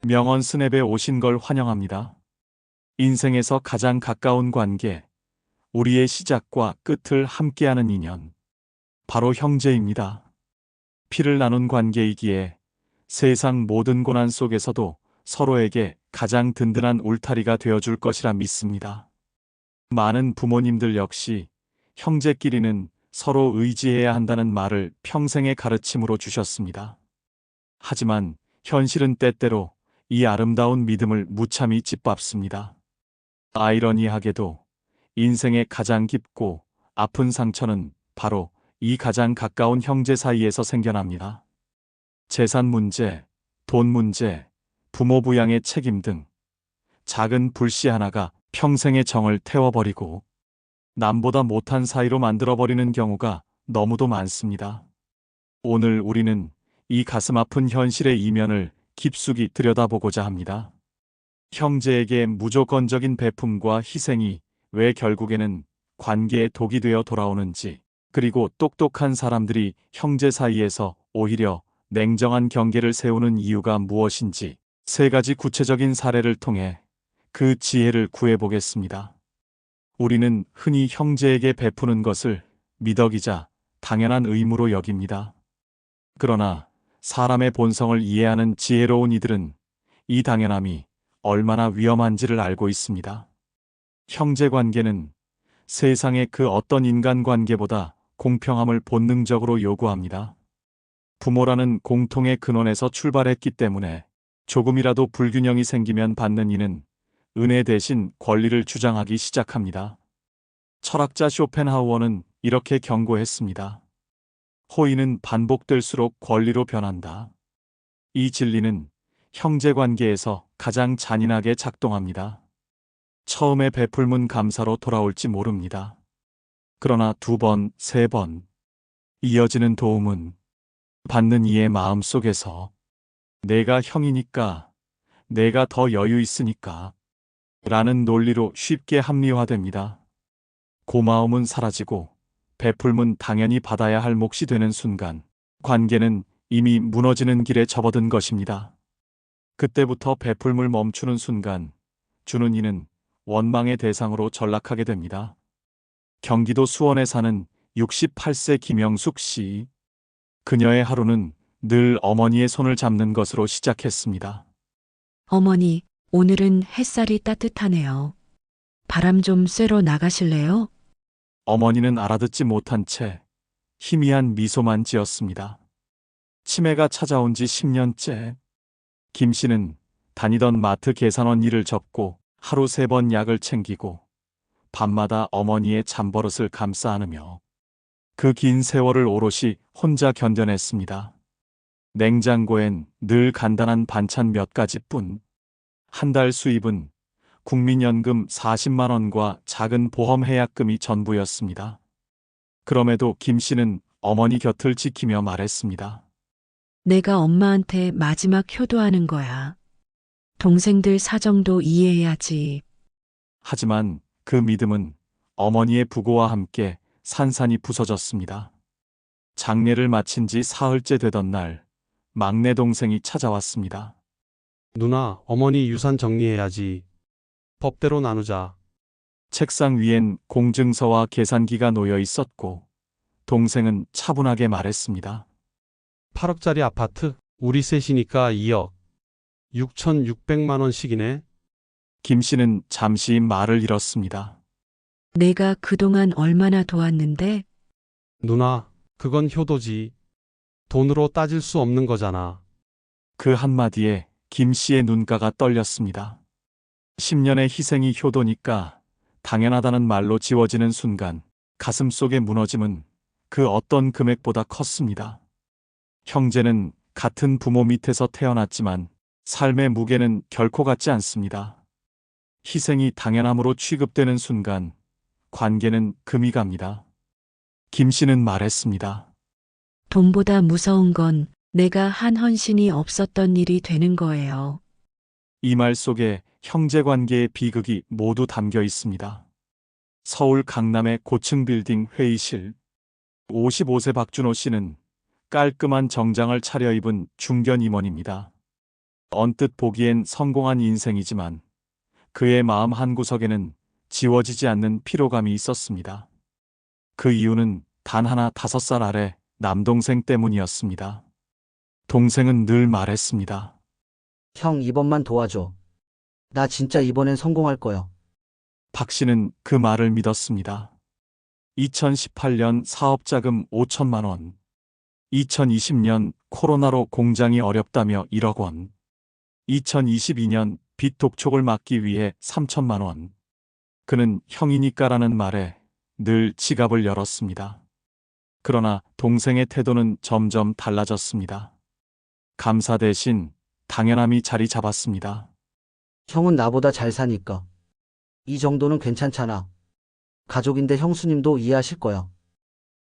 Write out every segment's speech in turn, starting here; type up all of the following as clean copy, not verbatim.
명언 스냅에 오신 걸 환영합니다. 인생에서 가장 가까운 관계, 우리의 시작과 끝을 함께하는 인연, 바로 형제입니다. 피를 나눈 관계이기에 세상 모든 고난 속에서도 서로에게 가장 든든한 울타리가 되어줄 것이라 믿습니다. 많은 부모님들 역시 형제끼리는 서로 의지해야 한다는 말을 평생의 가르침으로 주셨습니다. 하지만 현실은 때때로 이 아름다운 믿음을 무참히 짓밟습니다. 아이러니하게도 인생의 가장 깊고 아픈 상처는 바로 이 가장 가까운 형제 사이에서 생겨납니다. 재산 문제, 돈 문제, 부모 부양의 책임 등 작은 불씨 하나가 평생의 정을 태워버리고 남보다 못한 사이로 만들어버리는 경우가 너무도 많습니다. 오늘 우리는 이 가슴 아픈 현실의 이면을 깊숙이 들여다보고자 합니다. 형제에게 무조건적인 배품과 희생이 왜 결국에는 관계의 독이 되어 돌아오는지, 그리고 똑똑한 사람들이 형제 사이에서 오히려 냉정한 경계를 세우는 이유가 무엇인지 세 가지 구체적인 사례를 통해 그 지혜를 구해보겠습니다. 우리는 흔히 형제에게 베푸는 것을 미덕이자 당연한 의무로 여깁니다. 그러나 사람의 본성을 이해하는 지혜로운 이들은 이 당연함이 얼마나 위험한지를 알고 있습니다. 형제 관계는 세상의 그 어떤 인간 관계보다 공평함을 본능적으로 요구합니다. 부모라는 공통의 근원에서 출발했기 때문에 조금이라도 불균형이 생기면 받는 이는 은혜 대신 권리를 주장하기 시작합니다. 철학자 쇼펜하우어는 이렇게 경고했습니다. 호의는 반복될수록 권리로 변한다. 이 진리는 형제 관계에서 가장 잔인하게 작동합니다. 처음에 베풀면 감사로 돌아올지 모릅니다. 그러나 두 번, 세 번 이어지는 도움은 받는 이의 마음 속에서 내가 형이니까, 내가 더 여유 있으니까 라는 논리로 쉽게 합리화됩니다. 고마움은 사라지고 베풀면 당연히 받아야 할 몫이 되는 순간 관계는 이미 무너지는 길에 접어든 것입니다. 그때부터 베풀물 멈추는 순간 주는 이는 원망의 대상으로 전락하게 됩니다. 경기도 수원에 사는 68세 김영숙 씨. 그녀의 하루는 늘 어머니의 손을 잡는 것으로 시작했습니다. 어머니, 오늘은 햇살이 따뜻하네요. 바람 좀 쐬러 나가실래요? 어머니는 알아듣지 못한 채 희미한 미소만 지었습니다. 치매가 찾아온 지 10년째. 김 씨는 다니던 마트 계산원 일을 접고 하루 3번 약을 챙기고 밤마다 어머니의 잠버릇을 감싸 안으며 그 긴 세월을 오롯이 혼자 견뎌냈습니다. 냉장고엔 늘 간단한 반찬 몇 가지뿐. 한 달 수입은 국민연금 40만 원과 작은 보험 해약금이 전부였습니다. 그럼에도 김 씨는 어머니 곁을 지키며 말했습니다. 내가 엄마한테 마지막 효도하는 거야. 동생들 사정도 이해해야지. 하지만 그 믿음은 어머니의 부고와 함께 산산이 부서졌습니다. 장례를 마친 지 사흘째 되던 날, 막내 동생이 찾아왔습니다. 누나, 어머니 유산 정리해야지. 법대로 나누자. 책상 위엔 공증서와 계산기가 놓여 있었고 동생은 차분하게 말했습니다. 8억짜리 아파트, 우리 셋이니까 2억. 6,600만 원씩이네. 김 씨는 잠시 말을 잃었습니다. 내가 그동안 얼마나 도왔는데? 누나, 그건 효도지. 돈으로 따질 수 없는 거잖아. 그 한마디에 김 씨의 눈가가 떨렸습니다. 10년의 희생이 효도니까 당연하다는 말로 지워지는 순간 가슴 속의 무너짐은 그 어떤 금액보다 컸습니다. 형제는 같은 부모 밑에서 태어났지만 삶의 무게는 결코 같지 않습니다. 희생이 당연함으로 취급되는 순간 관계는 금이 갑니다. 김 씨는 말했습니다. 돈보다 무서운 건 내가 한 헌신이 없었던 일이 되는 거예요. 이 말 속에 형제 관계의 비극이 모두 담겨 있습니다. 서울 강남의 고층 빌딩 회의실. 55세 박준호 씨는 깔끔한 정장을 차려입은 중견 임원입니다. 언뜻 보기엔 성공한 인생이지만 그의 마음 한구석에는 지워지지 않는 피로감이 있었습니다. 그 이유는 단 하나 5살 아래 남동생 때문이었습니다. 동생은 늘 말했습니다. 형, 이번만 도와줘. 나 진짜 이번엔 성공할 거야. 박 씨는 그 말을 믿었습니다. 2018년 사업자금 5천만 원. 2020년 코로나로 공장이 어렵다며 1억 원. 2022년 빚 독촉을 막기 위해 3천만 원. 그는 형이니까라는 말에 늘 지갑을 열었습니다. 그러나 동생의 태도는 점점 달라졌습니다. 감사 대신 당연함이 자리 잡았습니다. 형은 나보다 잘 사니까. 이 정도는 괜찮잖아. 가족인데 형수님도 이해하실 거야.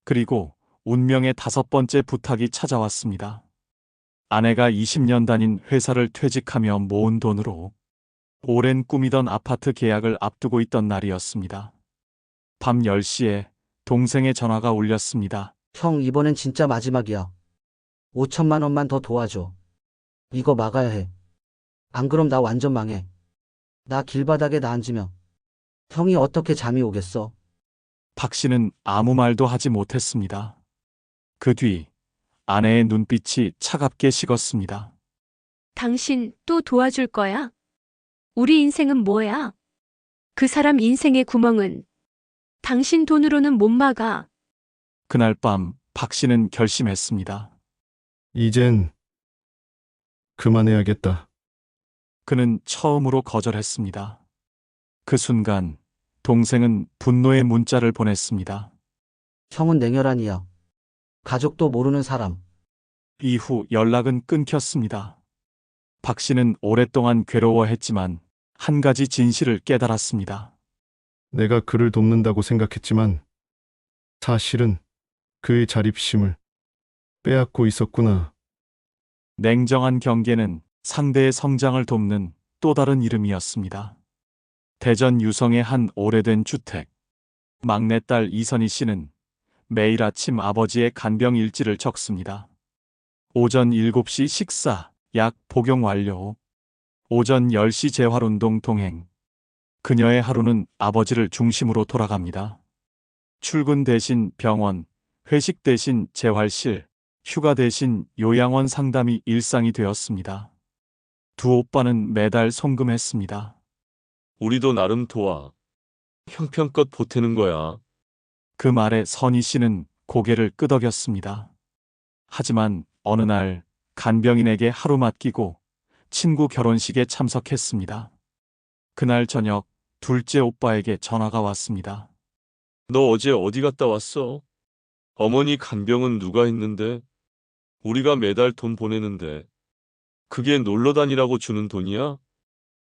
그리고 운명의 5번째 부탁이 찾아왔습니다. 아내가 20년 다닌 회사를 퇴직하며 모은 돈으로 오랜 꿈이던 아파트 계약을 앞두고 있던 날이었습니다. 밤 10시에 동생의 전화가 울렸습니다. 형, 이번엔 진짜 마지막이야. 5천만 원만 더 도와줘. 이거 막아야 해. 안 그럼 나 완전 망해. 나 길바닥에 나 앉으면 형이 어떻게 잠이 오겠어? 박 씨는 아무 말도 하지 못했습니다. 그 뒤 아내의 눈빛이 차갑게 식었습니다. 당신 또 도와줄 거야? 우리 인생은 뭐야? 그 사람 인생의 구멍은 당신 돈으로는 못 막아. 그날 밤 박 씨는 결심했습니다. 이젠 그만해야겠다. 그는 처음으로 거절했습니다. 그 순간 동생은 분노의 문자를 보냈습니다. 형은 냉혈한이야. 가족도 모르는 사람. 이후 연락은 끊겼습니다. 박 씨는 오랫동안 괴로워했지만 한 가지 진실을 깨달았습니다. 내가 그를 돕는다고 생각했지만 사실은 그의 자립심을 빼앗고 있었구나. 냉정한 경계는 상대의 성장을 돕는 또 다른 이름이었습니다. 대전 유성의 한 오래된 주택. 막내딸 이선희 씨는 매일 아침 아버지의 간병 일지를 적습니다. 오전 7시 식사, 약 복용 완료. 오전 10시 재활운동 동행. 그녀의 하루는 아버지를 중심으로 돌아갑니다. 출근 대신 병원, 회식 대신 재활실, 휴가 대신 요양원 상담이 일상이 되었습니다. 두 오빠는 매달 송금했습니다. 우리도 나름 도와. 형편껏 보태는 거야. 그 말에 선희 씨는 고개를 끄덕였습니다. 하지만 어느 날 간병인에게 하루 맡기고 친구 결혼식에 참석했습니다. 그날 저녁 둘째 오빠에게 전화가 왔습니다. 너 어제 어디 갔다 왔어? 어머니 간병은 누가 했는데? 우리가 매달 돈 보내는데. 그게 놀러 다니라고 주는 돈이야?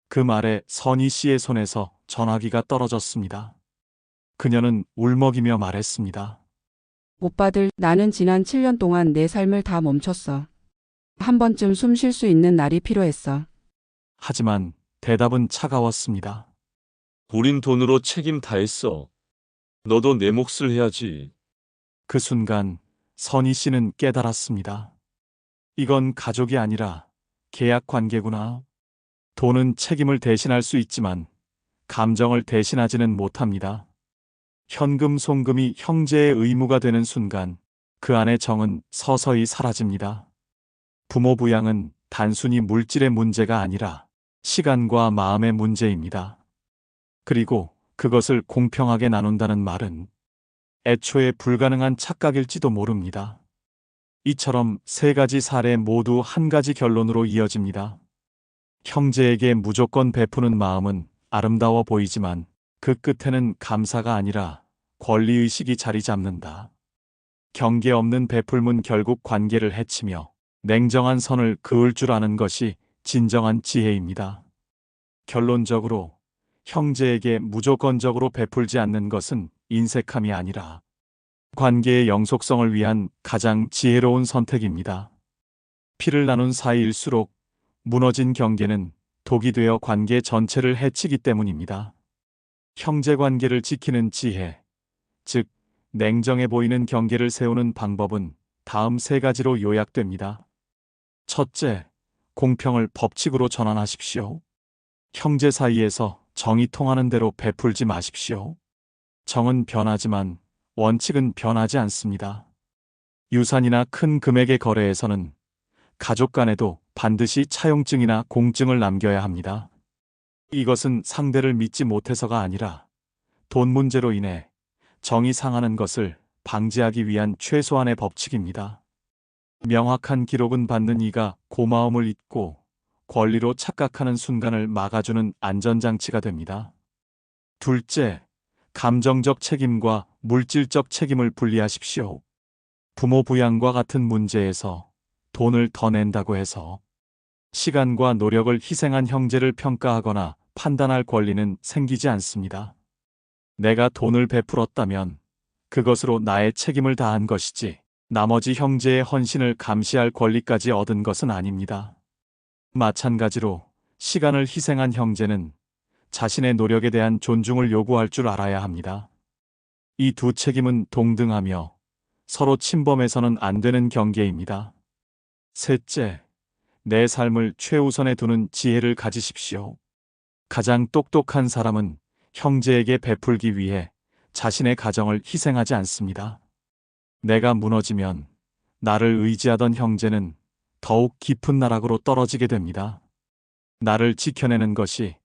그 말에 선희 씨의 손에서 전화기가 떨어졌습니다. 그녀는 울먹이며 말했습니다. 오빠들, 나는 지난 7년 동안 내 삶을 다 멈췄어. 한 번쯤 숨 쉴 수 있는 날이 필요했어. 하지만 대답은 차가웠습니다. 우린 돈으로 책임 다 했어. 너도 내 몫을 해야지. 그 순간 선희 씨는 깨달았습니다. 이건 가족이 아니라 계약 관계구나. 돈은 책임을 대신할 수 있지만 감정을 대신하지는 못합니다. 현금 송금이 형제의 의무가 되는 순간 그 안의 정은 서서히 사라집니다. 부모 부양은 단순히 물질의 문제가 아니라 시간과 마음의 문제입니다. 그리고 그것을 공평하게 나눈다는 말은 애초에 불가능한 착각일지도 모릅니다. 이처럼 세 가지 사례 모두 한 가지 결론으로 이어집니다. 형제에게 무조건 베푸는 마음은 아름다워 보이지만 그 끝에는 감사가 아니라 권리의식이 자리 잡는다. 경계 없는 베풀문 결국 관계를 해치며 냉정한 선을 그을 줄 아는 것이 진정한 지혜입니다. 결론적으로 형제에게 무조건적으로 베풀지 않는 것은 인색함이 아니라 관계의 영속성을 위한 가장 지혜로운 선택입니다. 피를 나눈 사이일수록 무너진 경계는 독이 되어 관계 전체를 해치기 때문입니다. 형제 관계를 지키는 지혜, 즉 냉정해 보이는 경계를 세우는 방법은 다음 세 가지로 요약됩니다. 첫째, 공평을 법칙으로 전환하십시오. 형제 사이에서 정이 통하는 대로 베풀지 마십시오. 정은 변하지만 원칙은 변하지 않습니다. 유산이나 큰 금액의 거래에서는 가족 간에도 반드시 차용증이나 공증을 남겨야 합니다. 이것은 상대를 믿지 못해서가 아니라 돈 문제로 인해 정이 상하는 것을 방지하기 위한 최소한의 법칙입니다. 명확한 기록은 받는 이가 고마움을 잊고 권리로 착각하는 순간을 막아주는 안전장치가 됩니다. 둘째, 감정적 책임과 물질적 책임을 분리하십시오. 부모 부양과 같은 문제에서 돈을 더 낸다고 해서 시간과 노력을 희생한 형제를 평가하거나 판단할 권리는 생기지 않습니다. 내가 돈을 베풀었다면 그것으로 나의 책임을 다한 것이지 나머지 형제의 헌신을 감시할 권리까지 얻은 것은 아닙니다. 마찬가지로 시간을 희생한 형제는 자신의 노력에 대한 존중을 요구할 줄 알아야 합니다. 이 두 책임은 동등하며 서로 침범해서는 안 되는 경계입니다. 셋째, 내 삶을 최우선에 두는 지혜를 가지십시오. 가장 똑똑한 사람은 형제에게 베풀기 위해 자신의 가정을 희생하지 않습니다. 내가 무너지면 나를 의지하던 형제는 더욱 깊은 나락으로 떨어지게 됩니다. 나를 지켜내는 것이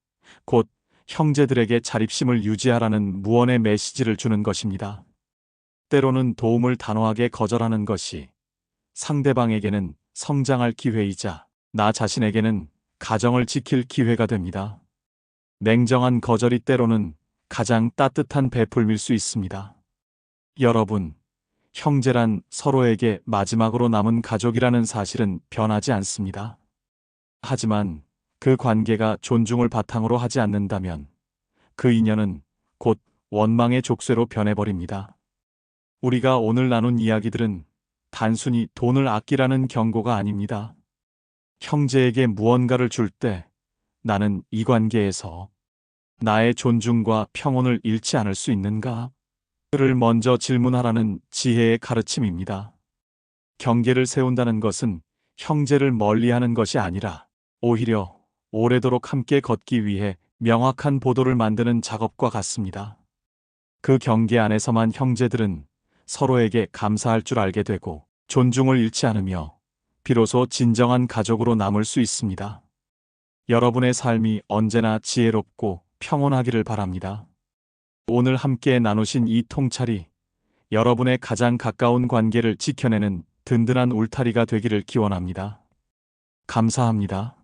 곧 형제들에게 자립심을 유지하라는 무언의 메시지를 주는 것입니다. 때로는 도움을 단호하게 거절하는 것이 상대방에게는 성장할 기회이자 나 자신에게는 가정을 지킬 기회가 됩니다. 냉정한 거절이 때로는 가장 따뜻한 베풀미일 수 있습니다. 여러분, 형제란 서로에게 마지막으로 남은 가족이라는 사실은 변하지 않습니다. 하지만 그 관계가 존중을 바탕으로 하지 않는다면 그 인연은 곧 원망의 족쇄로 변해버립니다. 우리가 오늘 나눈 이야기들은 단순히 돈을 아끼라는 경고가 아닙니다. 형제에게 무언가를 줄 때 나는 이 관계에서 나의 존중과 평온을 잃지 않을 수 있는가? 를 먼저 질문하라는 지혜의 가르침입니다. 경계를 세운다는 것은 형제를 멀리하는 것이 아니라 오히려 오래도록 함께 걷기 위해 명확한 보도를 만드는 작업과 같습니다. 그 경계 안에서만 형제들은 서로에게 감사할 줄 알게 되고 존중을 잃지 않으며 비로소 진정한 가족으로 남을 수 있습니다. 여러분의 삶이 언제나 지혜롭고 평온하기를 바랍니다. 오늘 함께 나누신 이 통찰이 여러분의 가장 가까운 관계를 지켜내는 든든한 울타리가 되기를 기원합니다. 감사합니다.